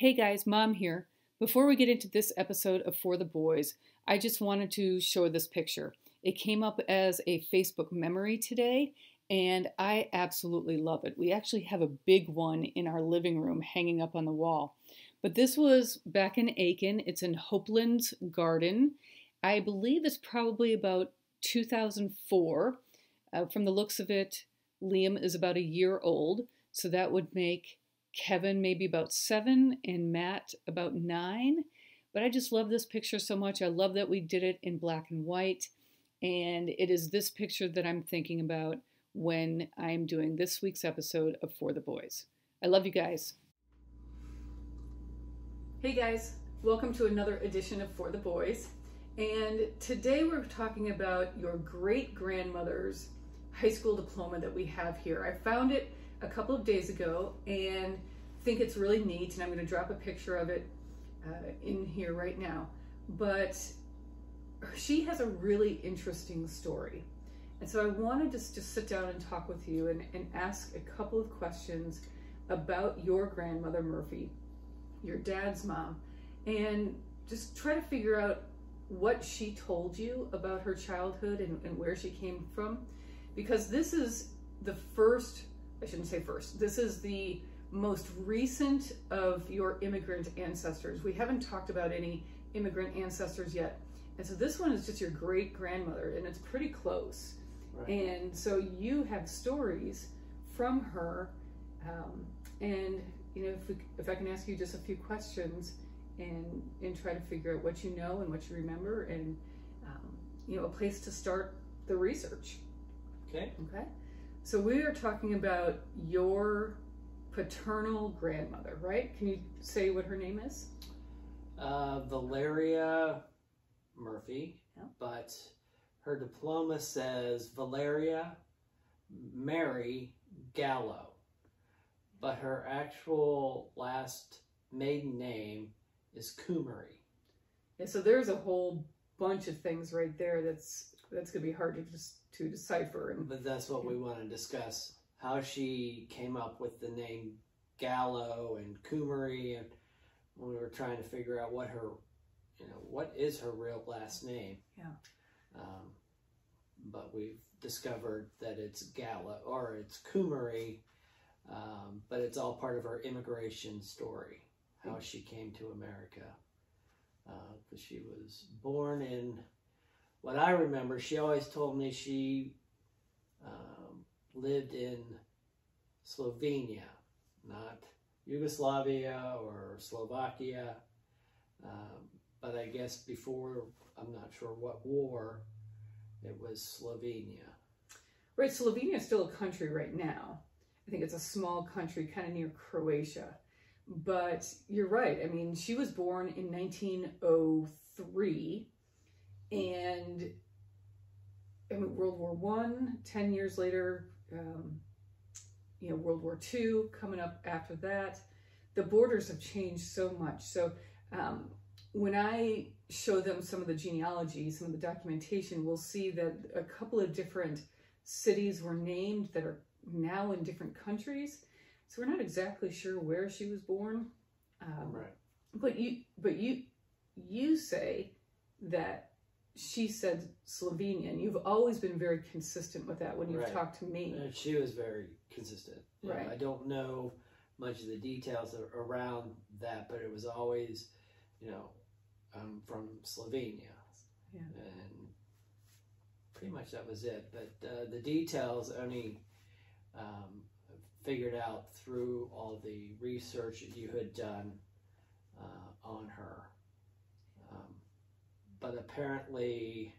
Hey guys, Mom here. Before we get into this episode of For the Boys, I just wanted to show this picture. It came up as a Facebook memory today, and I absolutely love it. We actually have a big one in our living room hanging up on the wall. But this was back in Aiken. It's in Hopeland's Garden. I believe it's probably about 2004. From the looks of it, Liam is about a year old, so that would make Kevin maybe about 7 and Matt about 9. But I just love this picture so much. I love that we did it in black and white. And it is this picture that I'm thinking about when I'm doing this week's episode of For the Boys. I love you guys. Hey guys, welcome to another edition of For the Boys. And today we're talking about your great-grandmother's high school diploma that we have here. I found it a couple of days ago and think it's really neat, and I'm going to drop a picture of it in here right now. But she has a really interesting story, and so I wanted to just sit down and talk with you and ask a couple of questions about your grandmother Murphy, your dad's mom, and just try to figure out what she told you about her childhood and where she came from, because this is the first, I shouldn't say first, this is the most recent of your immigrant ancestors. We haven't talked about any immigrant ancestors yet. And so this one is just your great-grandmother, and it's pretty close. Right. And so you have stories from her. And you know, if I can ask you just a few questions and try to figure out what you know and what you remember, and you know, a place to start the research. Okay. Okay. So we are talking about your paternal grandmother, right? Can you say what her name is? Valeria Murphy, yeah. But her diploma says Valeria Mary Gallo, but her actual last maiden name is Kumari. Yeah, so there's a whole bunch of things right there that's gonna be hard to decipher. But that's what we want to discuss, how she came up with the name Gallo and Kumari, and when we were trying to figure out what her, you know, what is her real last name. Yeah. But we've discovered that it's Gallo, or it's Kumari, but it's all part of her immigration story, how she came to America. Because she was born in, what I remember, she always told me she lived in Slovenia, not Yugoslavia or Slovakia, but I guess before, I'm not sure what war, it was Slovenia. Right, Slovenia is still a country right now. I think it's a small country kind of near Croatia. But you're right, I mean, she was born in 1903, and I mean, World War I, 10 years later, you know, World War II coming up after that. The borders have changed so much. So when I show them some of the genealogy, some of the documentation, we'll see that a couple of different cities were named that are now in different countries. So we're not exactly sure where she was born. Right. But you say that she said Slovenia, and you've always been very consistent with that when you've talked to me. She was very consistent. Right. I don't know much of the details around that, but it was always, you know, from Slovenia. Yeah. And pretty much that was it. But the details only figured out through all the research that you had done on her. But apparently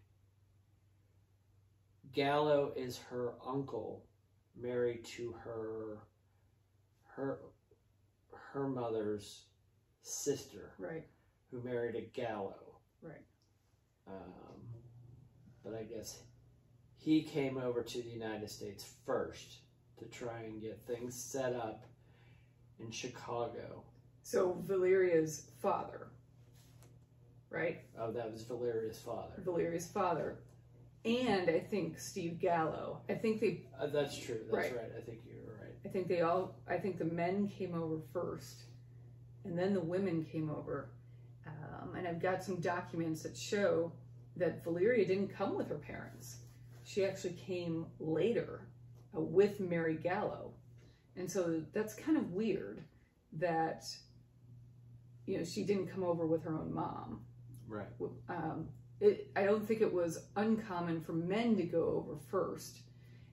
Gallo is her uncle married to her mother's sister, right, who married a Gallo. Right. But I guess he came over to the United States first to try and get things set up in Chicago. So Valeria's father, right? Oh, that was Valeria's father. Valeria's father. And I think Steve Gallo. I think they... that's true. That's right. I think you're right. I think the men came over first, and then the women came over. And I've got some documents that show that Valeria didn't come with her parents. She actually came later with Mary Gallo. And so that's kind of weird that, you know, she didn't come over with her own mom. Right. I don't think it was uncommon for men to go over first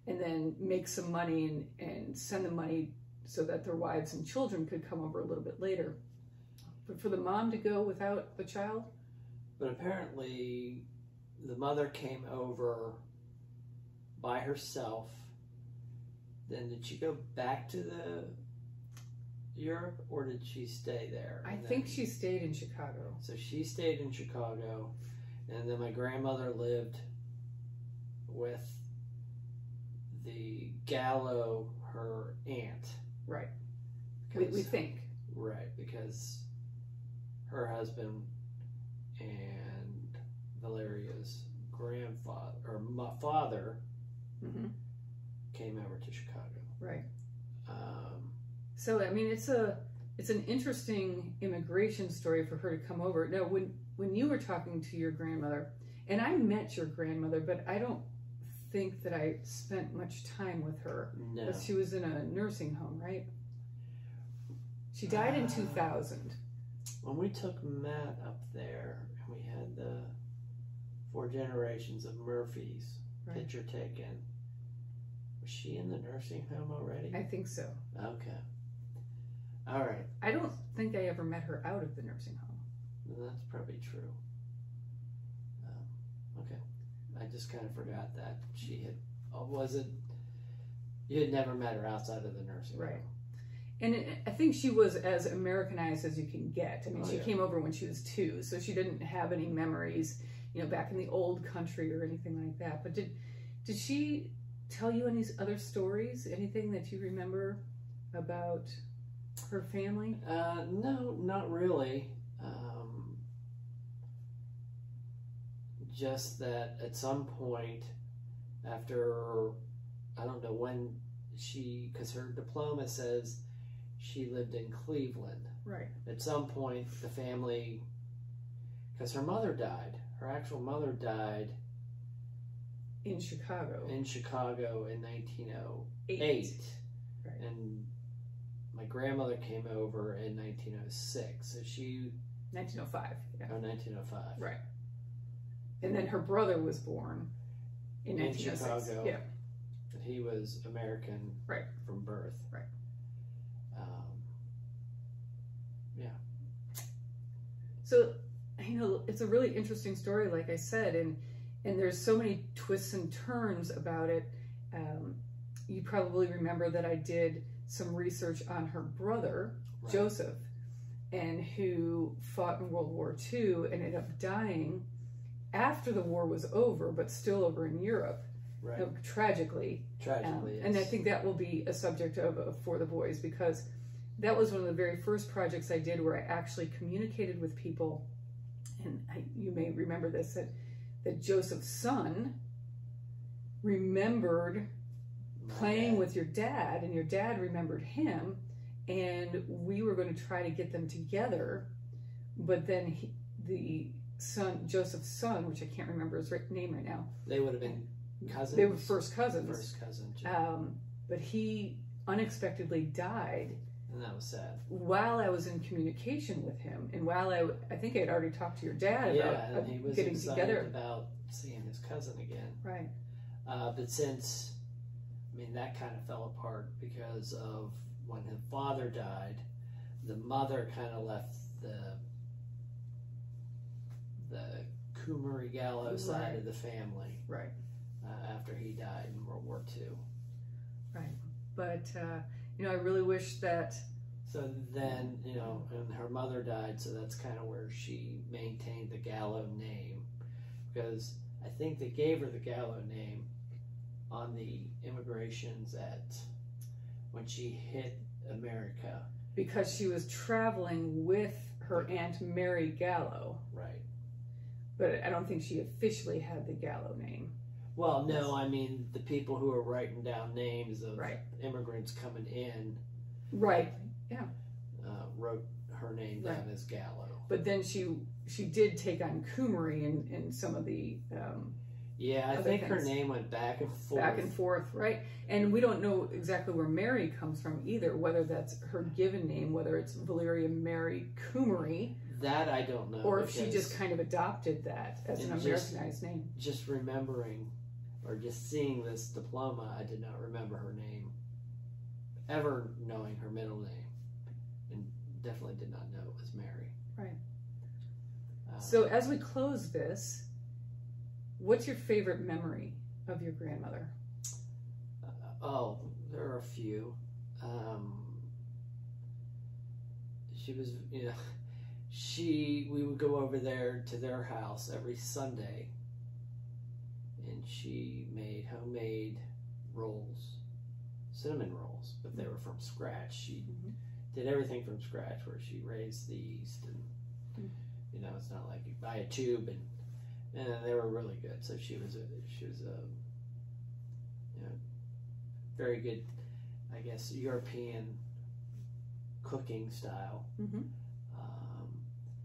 and then make some money and send the money so that their wives and children could come over a little bit later. But for the mom to go without the child? But apparently the mother came over by herself. Then did she go back to Europe, or did she stay there? I think she stayed in Chicago. So she stayed in Chicago, and then my grandmother lived with the Gallo, her aunt. Right. We think. Right, because her husband and Valeria's grandfather, or father, came over to Chicago. Right. So, I mean, it's an interesting immigration story for her to come over. Now, when you were talking to your grandmother, and I met your grandmother, but I don't think that I spent much time with her. No. Because she was in a nursing home, right? She died in 2000. When we took Matt up there, and we had the 4 generations of Murphys picture taken, was she in the nursing home already? I think so. Okay. All right. I don't think I ever met her out of the nursing home. Well, that's probably true. Okay. I just kind of forgot that she had, you had never met her outside of the nursing home. Right. And I think she was as Americanized as you can get. I mean, she came over when she was 2, so she didn't have any memories, you know, back in the old country or anything like that. But did she tell you any other stories? Anything that you remember about her family? No, not really. Just that at some point after, I don't know when because her diploma says she lived in Cleveland. Right. At some point, the family, because her mother died, her actual mother died in Chicago. In 1908. Right. And my grandmother came over in 1906. So 1905. Yeah. Oh, 1905. Right. And then her brother was born in 1906. Chicago. Yeah. He was American from birth. Right. Yeah. So, you know, it's a really interesting story, like I said, and there's so many twists and turns about it. You probably remember that I did some research on her brother, Joseph, and who fought in World War II and ended up dying after the war was over, but still over in Europe. Right. Tragically. Tragically, yes. And I think that will be a subject of For the Boys, because that was one of the very first projects I did where I actually communicated with people. And you may remember this, that Joseph's son remembered playing with your dad, and your dad remembered him, and we were going to try to get them together. But then Joseph's son, which I can't remember his name right now. They would have been cousins. They were first cousins. First cousins. But he unexpectedly died. And that was sad. While I was in communication with him, and while I think I had already talked to your dad about he was getting together about seeing his cousin again. Right. But since, I mean, that kind of fell apart because of when his father died, the mother kind of left the Kumari Gallo side of the family. Right. After he died in World War II. Right. But, you know, I really wish that... So then, you know, and her mother died, so that's kind of where she maintained the Gallo name. Because I think they gave her the Gallo name on the immigrations when she hit America. Because she was traveling with her Aunt Mary Gallo. Right. But I don't think she officially had the Gallo name. Well, no, I mean, the people who are writing down names of right. immigrants coming in. Right, yeah. Wrote her name down as Gallo. But then she did take on Kumari in some of the yeah, I think her name went back and forth. Back and forth, right? And we don't know exactly where Mary comes from either, whether that's her given name, whether it's Valeria Mary Kumari. That I don't know. Or if she just kind of adopted that as an Americanized name. Just remembering, or just seeing this diploma, I did not remember her name, ever knowing her middle name, and definitely did not know it was Mary. Right. So as we close this, what's your favorite memory of your grandmother? Oh, there are a few. She was, you know, we would go over there to their house every Sunday, and she made homemade rolls, cinnamon rolls, but they were from scratch. She did everything from scratch, where she raised the yeast, and you know, it's not like you buy a tube, and they were really good. So she was a you know, very good, I guess, European cooking style.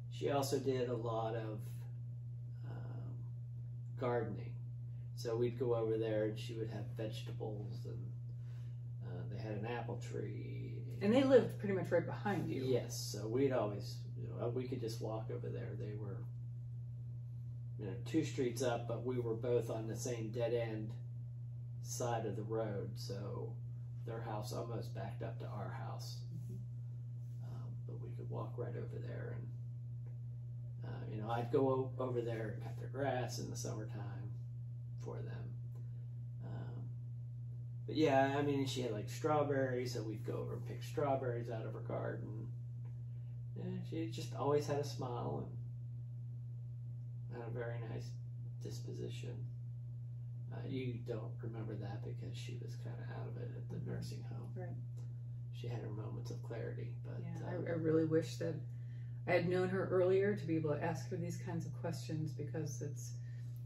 She also did a lot of gardening. So we'd go over there and she would have vegetables, and they had an apple tree. And they lived pretty much right behind you. Yes, so we'd always, you know, we could just walk over there. They were, you know, 2 streets up, but we were both on the same dead end side of the road, so their house almost backed up to our house. But we could walk right over there, and you know, I'd go over there and cut their grass in the summertime for them. But yeah, I mean, she had like strawberries, so we'd go over and pick strawberries out of her garden. Yeah, she just always had a smile and had a very nice disposition. You don't remember that because she was kind of out of it at the nursing home. Right. She had her moments of clarity, but yeah, I really wish that I had known her earlier to be able to ask her these kinds of questions, because it's,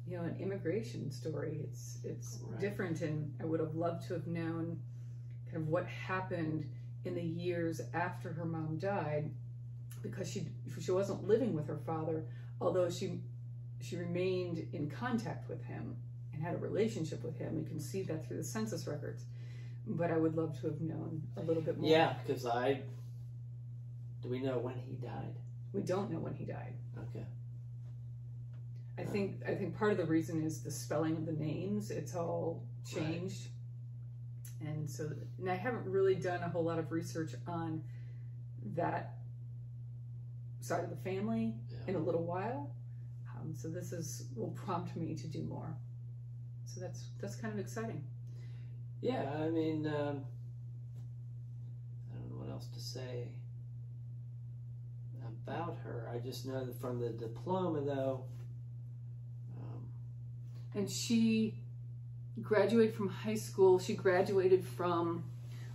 you know, an immigration story. It's right. different, and I would have loved to have known kind of what happened in the years after her mom died, because she wasn't living with her father, although she remained in contact with him and had a relationship with him. You can see that through the census records. But I would love to have known a little bit more. Yeah, because do we know when he died? We don't know when he died. Okay. I think part of the reason is the spelling of the names. It's all changed. Right. And I haven't really done a whole lot of research on that side of the family in a little while. So this will prompt me to do more. So that's kind of exciting. Yeah, I mean, I don't know what else to say about her. I just know that from the diploma, though. And she graduated from high school. She graduated from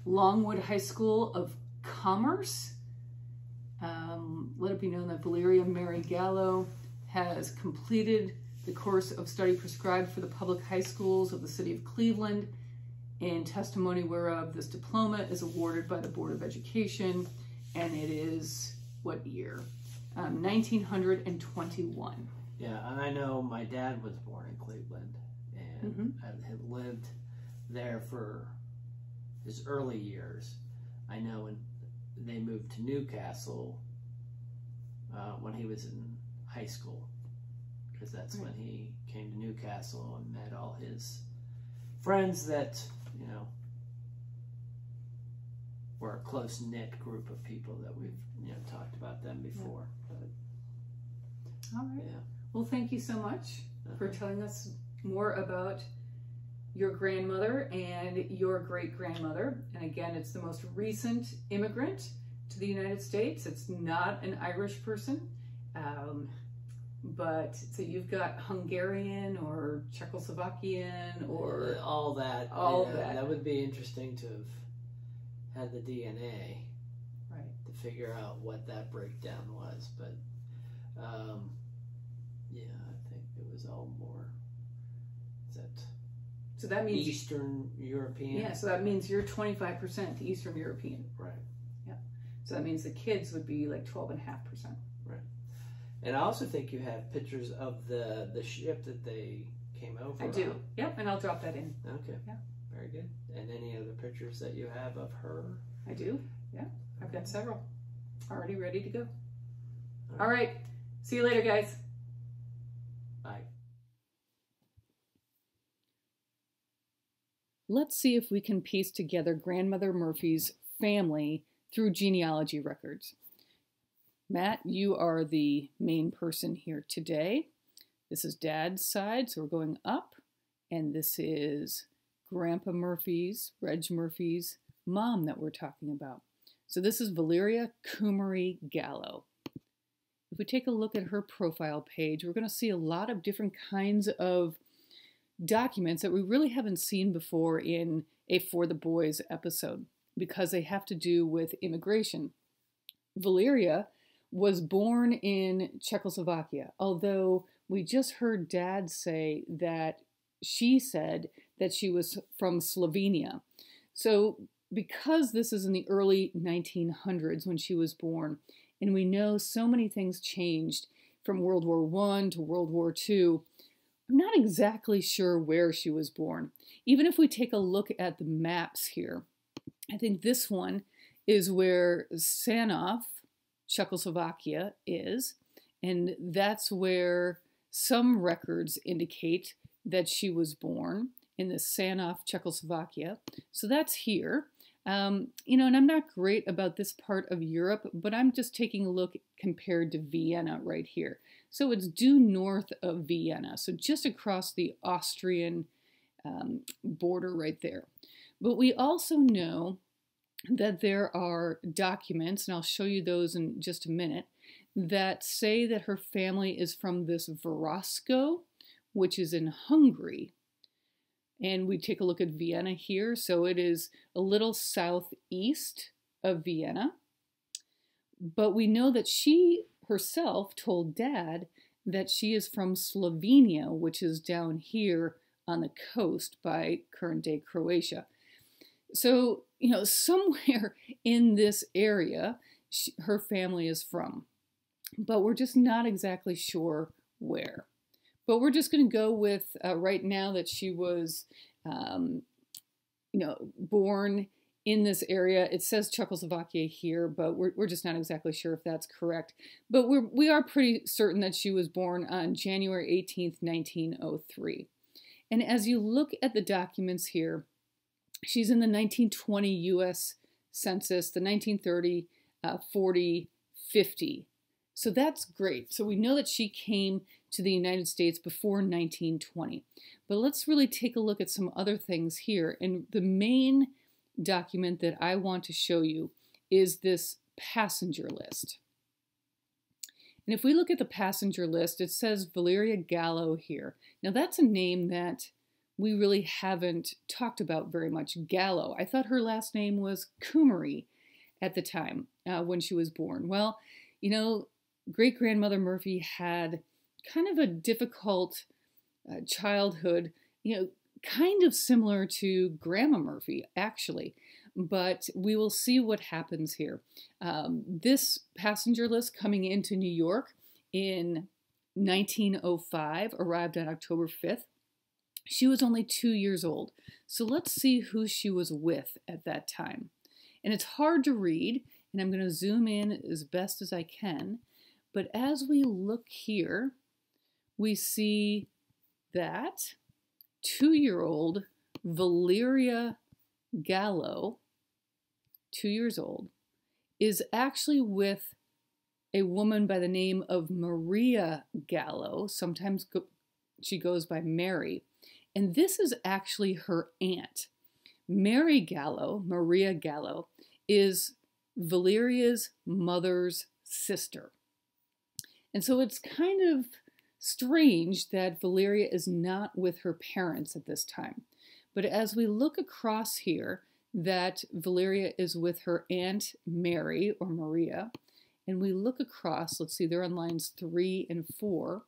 Longwood High School of Commerce. Let it be known that Valeria Mary Gallo has completed the course of study prescribed for the public high schools of the city of Cleveland, in testimony whereof this diploma is awarded by the Board of Education, and it is, what year? 1921. Yeah, and I know my dad was born in Cleveland, and I had lived there for his early years. I know when they moved to Newcastle when he was in high school, because that's when he came to Newcastle and met all his friends that, you know, were a close-knit group of people that we've, you know, talked about them before. But, all right. Yeah. Well, thank you so much for telling us more about your grandmother and your great-grandmother. And again, it's the most recent immigrant to the United States. It's not an Irish person. But so you've got Hungarian or Czechoslovakian or all that. All that. That would be interesting to have had the DNA, right, to figure out what that breakdown was. But yeah, I think it was all more. So that means Eastern European. Yeah, so that means you're 25% Eastern European. Right. Yeah. So that means the kids would be like 12.5%. Right. And I also think you have pictures of the ship that they came over I do. on. Yep, and I'll drop that in. Okay. Yeah. Very good. And any other pictures that you have of her? I do. Yeah. I've got several already ready to go. All right. See you later, guys. Bye. Let's see if we can piece together Grandmother Murphy's family through genealogy records. Matt, you are the main person here today. This is Dad's side, so we're going up. And this is Grandpa Murphy's, Reg Murphy's mom that we're talking about. So this is Valeria Murphy Gallo. If we take a look at her profile page, we're going to see a lot of different kinds of documents that we really haven't seen before in a For the Boys episode, because they have to do with immigration. Valeria was born in Czechoslovakia, although we just heard Dad say that she said that she was from Slovenia. So because this is in the early 1900s when she was born, and we know so many things changed from World War I to World War II, I'm not exactly sure where she was born. Even if we take a look at the maps here, I think this one is where Sanov, Czechoslovakia, is, and that's where some records indicate that she was born, in the Sanov, Czechoslovakia. So that's here. You know, and I'm not great about this part of Europe, but I'm just taking a look compared to Vienna right here. So it's due north of Vienna, so just across the Austrian border right there. But we also know that there are documents, and I'll show you those in just a minute, that say that her family is from this Varasco, which is in Hungary. And we take a look at Vienna here. So it is a little southeast of Vienna. But we know that she herself told Dad that she is from Slovenia, which is down here on the coast by current-day Croatia. So, you know, somewhere in this area, her family is from. But we're just not exactly sure where. But we're just going to go with right now that she was, you know, born in this area. It says Czechoslovakia here, but we're just not exactly sure if that's correct. But we are pretty certain that she was born on January 18th, 1903. And as you look at the documents here, she's in the 1920 U.S. Census, the 1930, 40, 50. So that's great. So we know that she came to the United States before 1920. But let's really take a look at some other things here. And the main document that I want to show you is this passenger list. And if we look at the passenger list, it says Valeria Gallo here. Now that's a name that we really haven't talked about very much, Gallo. I thought her last name was Kumari at the time when she was born. Well, you know, great-grandmother Murphy had kind of a difficult childhood, you know, kind of similar to Grandma Murphy, actually. But we will see what happens here. This passenger list coming into New York in 1905 arrived on October 5th. She was only 2 years old. So let's see who she was with at that time. And it's hard to read, and I'm going to zoom in as best as I can. But as we look here, we see that 2-year-old Valeria Gallo, 2 years old, is actually with a woman by the name of Maria Gallo. Sometimes she goes by Mary. And this is actually her aunt. Mary Gallo, Maria Gallo, is Valeria's mother's sister. And so it's kind of strange that Valeria is not with her parents at this time. But as we look across here, that Valeria is with her aunt Mary, or Maria, and we look across, let's see, they're on lines 3 and 4,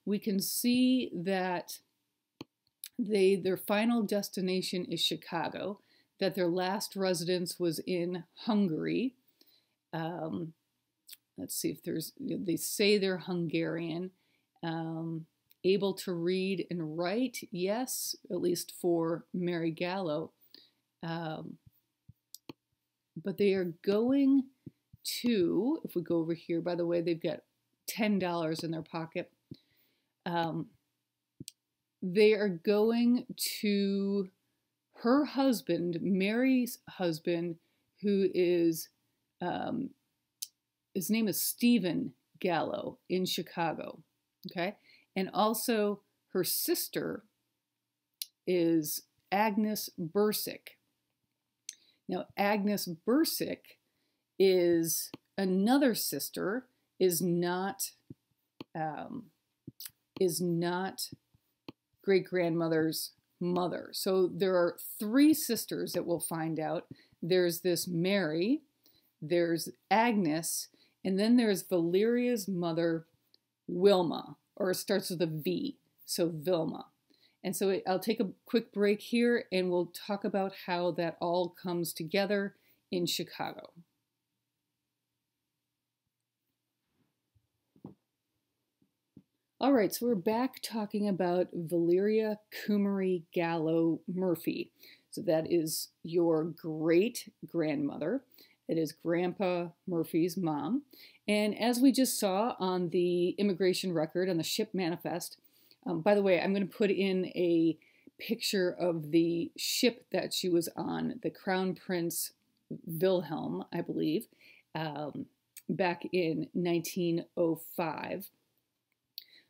we can see that their final destination is Chicago, that their last residence was in Hungary, Let's see if they say they're Hungarian. Able to read and write, yes, at least for Mary Gallo. But they are going to, if we go over here, by the way, they've got $10 in their pocket. They are going to her husband, Mary's husband, who is, his name is Stephen Gallo in Chicago, okay? And also her sister is Agnes Bursick. Now, Agnes Bursick is another sister, is not great-grandmother's mother. So there are 3 sisters that we'll find out. There's this Mary, there's Agnes, and then there's Valeria's mother, Wilma, or it starts with a V, so Vilma. And so I'll take a quick break here and we'll talk about how that all comes together in Chicago. All right, so we're back talking about Valeria Gallo Murphy. So that is your great-grandmother. It is Grandpa Murphy's mom. And as we just saw on the immigration record, on the ship manifest, by the way, I'm going to put in a picture of the ship that she was on, the Crown Prince Wilhelm, I believe, back in 1905.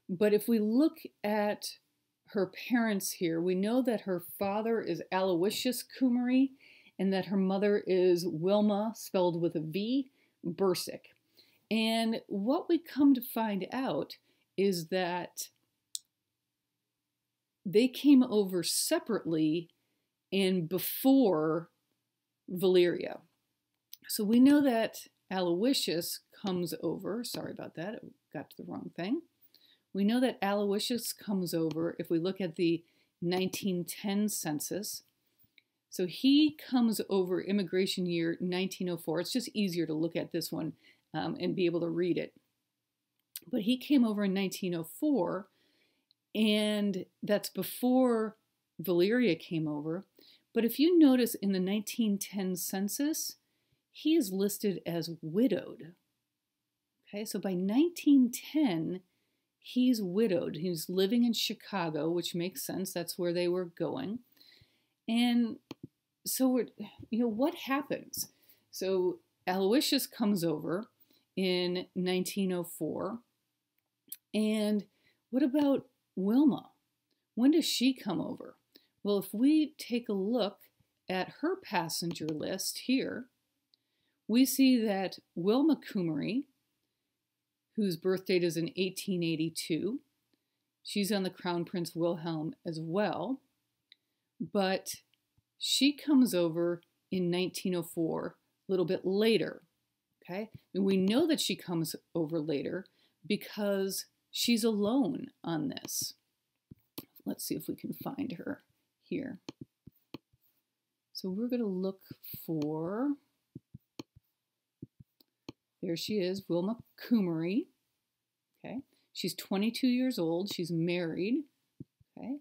But if we look at her parents here, we know that her father is Aloysius Kumari and that her mother is Wilma, spelled with a V, Bursick. And what we come to find out is that they came over separately and before Valeria. So we know that Aloysius comes over. Sorry about that, I got to the wrong thing. We know that Aloysius comes over if we look at the 1910 census. So he comes over immigration year 1904. It's just easier to look at this one and be able to read it. But he came over in 1904, and that's before Valeria came over. But if you notice in the 1910 census, he is listed as widowed. Okay, so by 1910, he's widowed. He's living in Chicago, which makes sense. That's where they were going. And so, what happens? So Aloysius comes over in 1904. And what about Wilma? When does she come over? Well, if we take a look at her passenger list here, we see that Wilma Kumari, whose birth date is in 1882, she's on the Crown Prince Wilhelm as well, but she comes over in 1904, a little bit later, okay? And we know that she comes over later because she's alone on this. Let's see if we can find her here. So we're going to look for, there she is, Wilma Kumari. Okay, she's 22 years old. She's married. Okay,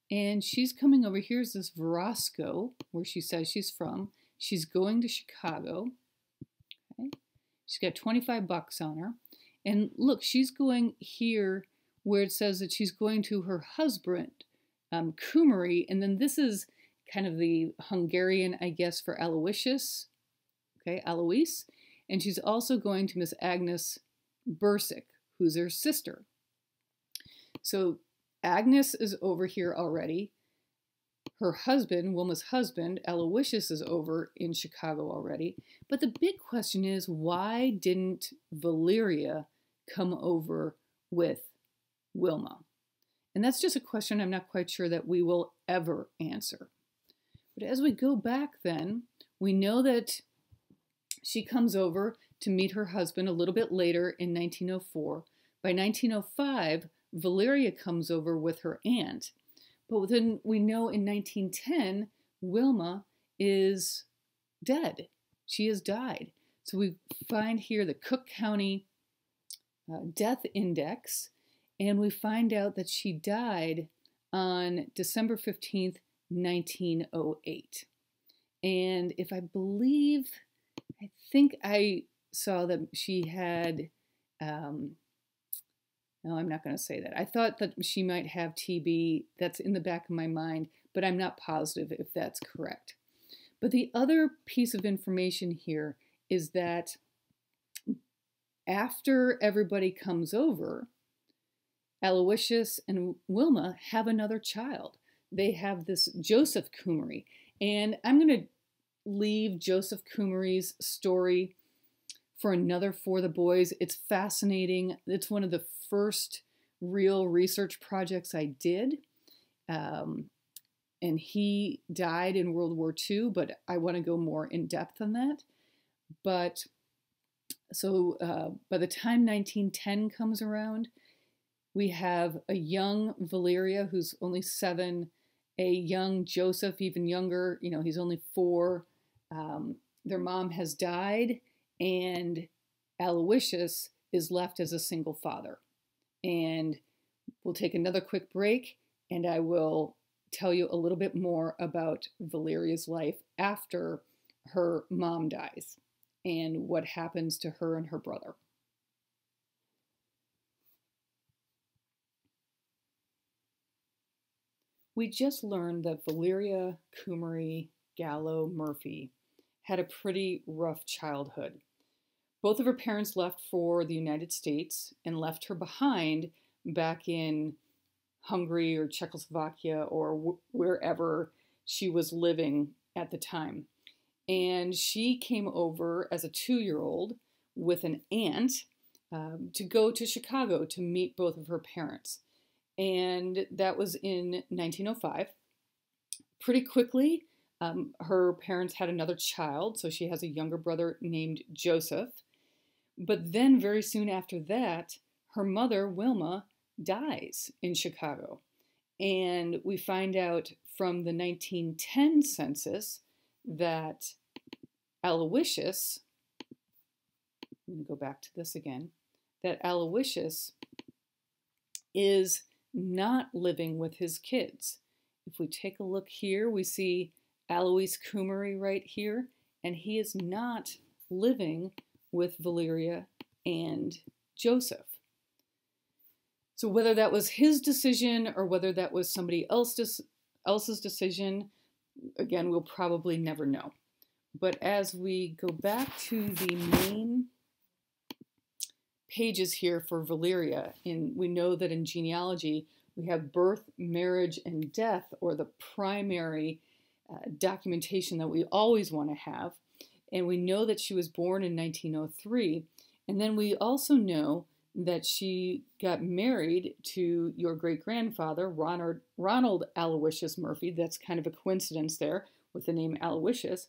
and she's coming over. Here's this Verasco, where she says she's from. She's going to Chicago. Okay, she's got 25 bucks on her. And look, she's going here where it says that she's going to her husband, Kumari, and then this is kind of the Hungarian, I guess, for Aloysius, okay, Alois, and she's also going to Miss Agnes Bursick, who's her sister. So Agnes is over here already. Her husband, Wilma's husband, Aloysius, is over in Chicago already. But the big question is, why didn't Valeria come over with Wilma? And that's just a question I'm not quite sure that we will ever answer. But as we go back then, we know that she comes over to meet her husband a little bit later in 1904. By 1905, Valeria comes over with her aunt. But then we know in 1910, Wilma is dead. She has died. So we find here the Cook County death index, and we find out that she died on December 15th, 1908. And if I think I saw that she had, no, I'm not going to say that. I thought that she might have TB. That's in the back of my mind, but I'm not positive if that's correct. But the other piece of information here is that after everybody comes over, Aloysius and Wilma have another child. They have this Joseph Coomery. And I'm going to leave Joseph Coomery's story for another For the Boys. It's fascinating. It's one of the first real research projects I did. And he died in World War II, but I want to go more in depth on that. But so by the time 1910 comes around, we have a young Valeria who's only 7, a young Joseph, even younger, he's only 4. Their mom has died, and Aloysius is left as a single father. And we'll take another quick break, and I will tell you a little bit more about Valeria's life after her mom dies and what happens to her and her brother. We just learned that Valeria Coomery Gallo Murphy had a pretty rough childhood. Both of her parents left for the United States and left her behind back in Hungary or Czechoslovakia or wherever she was living at the time. And she came over as a 2-year-old with an aunt to go to Chicago to meet both of her parents. And that was in 1905. Pretty quickly, her parents had another child, so she has a younger brother named Joseph. But then very soon after that, her mother, Wilma, dies in Chicago. And we find out from the 1910 census that Aloysius, I'm going to go back to this again, that Aloysius is not living with his kids. If we take a look here, we see Alois Coomery right here, and he is not living with Valeria and Joseph. So whether that was his decision or whether that was somebody else's decision, again, we'll probably never know. But as we go back to the main pages here for Valeria, we know that in genealogy, we have birth, marriage, and death, or the primary documentation that we always want to have. And we know that she was born in 1903. And then we also know that she got married to your great-grandfather, Ronald Aloysius Murphy. That's kind of a coincidence there with the name Aloysius.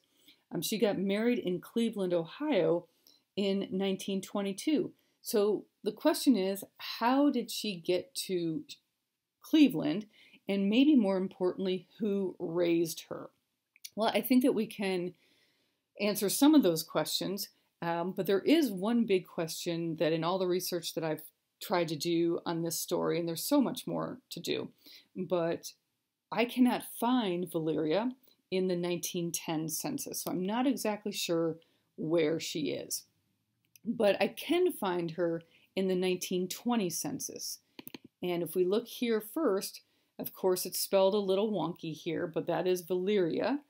She got married in Cleveland, Ohio in 1922. So the question is, how did she get to Cleveland? And maybe more importantly, who raised her? Well, I think that we can answer some of those questions, but there is one big question that in all the research that I've tried to do on this story, and there's so much more to do, but I cannot find Valeria in the 1910 census, so I'm not exactly sure where she is. But I can find her in the 1920 census. And if we look here first, of course it's spelled a little wonky here, but that is Valeria.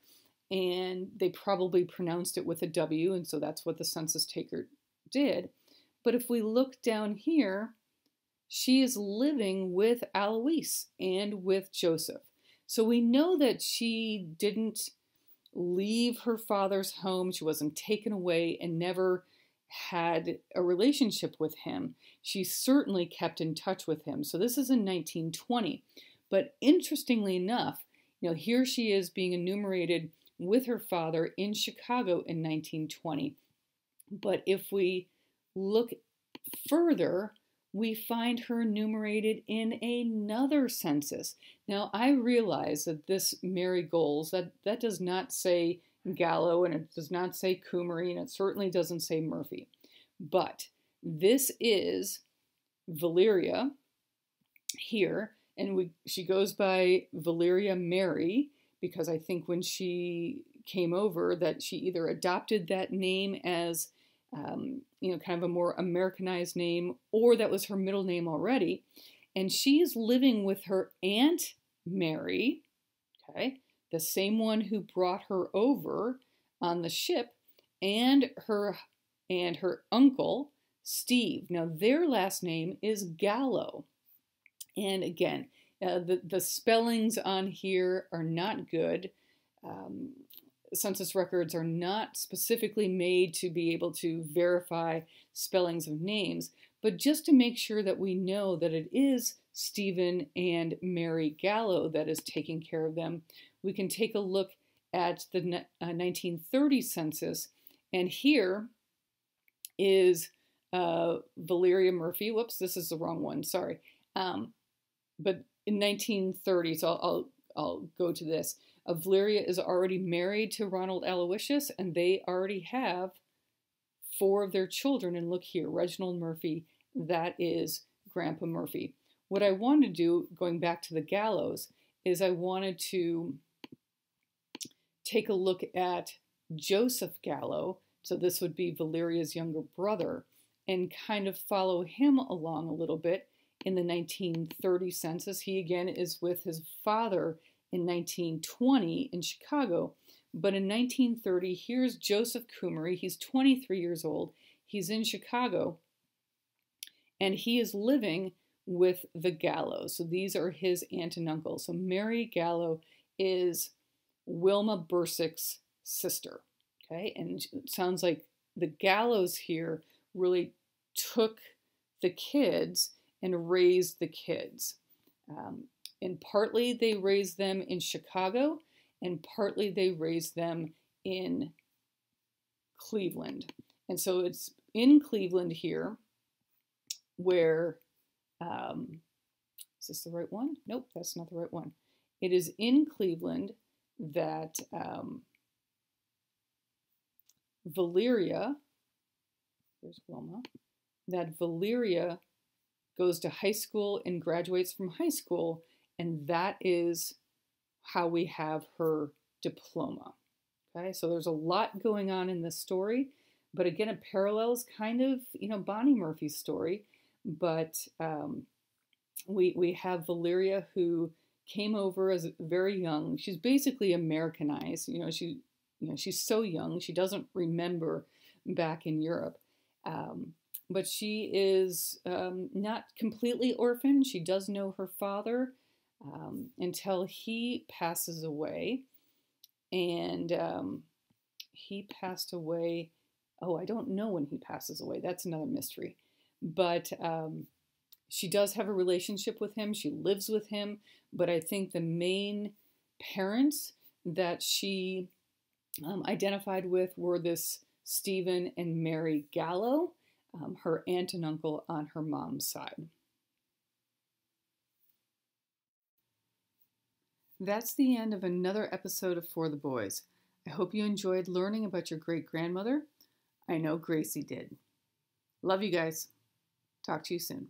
And they probably pronounced it with a W, and so that's what the census taker did. But if we look down here, she is living with Alois and with Joseph. So we know that she didn't leave her father's home. She wasn't taken away and never had a relationship with him. She certainly kept in touch with him. So this is in 1920. But interestingly enough, here she is being enumerated with her father in Chicago in 1920. But if we look further, we find her enumerated in another census. Now, I realize that this Mary Goals, that does not say Gallo, and it does not say Coomery, and it certainly doesn't say Murphy. But this is Valeria here, and she goes by Valeria Mary, because I think when she came over that she either adopted that name as kind of a more Americanized name, or that was her middle name already. And she is living with her Aunt Mary, okay, the same one who brought her over on the ship, and her uncle Steve. Now their last name is Gallo. And again, the spellings on here are not good. Census records are not specifically made to be able to verify spellings of names, but just to make sure that we know that it is Stephen and Mary Gallo that is taking care of them, we can take a look at the 1930 census, and here is Valeria Murphy. Whoops, this is the wrong one, sorry. But in 1930, so I'll go to this. Valeria is already married to Ronald Aloysius, and they already have 4 of their children. And look here, Reginald Murphy, that is Grandpa Murphy. What I wanted to do, going back to the Gallos, is I wanted to take a look at Joseph Gallo, so this would be Valeria's younger brother, and kind of follow him along a little bit in the 1930 census. He again is with his father in 1920 in Chicago, but in 1930, here's Joseph Coomery. He's 23 years old. He's in Chicago, and he is living with the Gallos. So these are his aunt and uncle. So Mary Gallo is Wilma Bursick's sister, okay? And it sounds like the Gallos here really took the kids and raised the kids. And partly they raised them in Chicago, and partly they raised them in Cleveland. And so it's in Cleveland here where, is this the right one? Nope, that's not the right one. It is in Cleveland that Valeria, there's Wilma, that Valeria goes to high school and graduates from high school, and that is how we have her diploma. Okay, so there's a lot going on in this story, but again, it parallels kind of, Bonnie Murphy's story, but we have Valeria who came over as very young. She's basically Americanized. She's so young, she doesn't remember back in Europe. But she is not completely orphaned. She does know her father until he passes away. And he passed away, I don't know when he passes away. That's another mystery. But she does have a relationship with him. She lives with him. But I think the main parents that she identified with were this Stephen and Mary Gallo, her aunt and uncle on her mom's side. That's the end of another episode of For the Boys. I hope you enjoyed learning about your great-grandmother. I know Gracie did. Love you guys. Talk to you soon.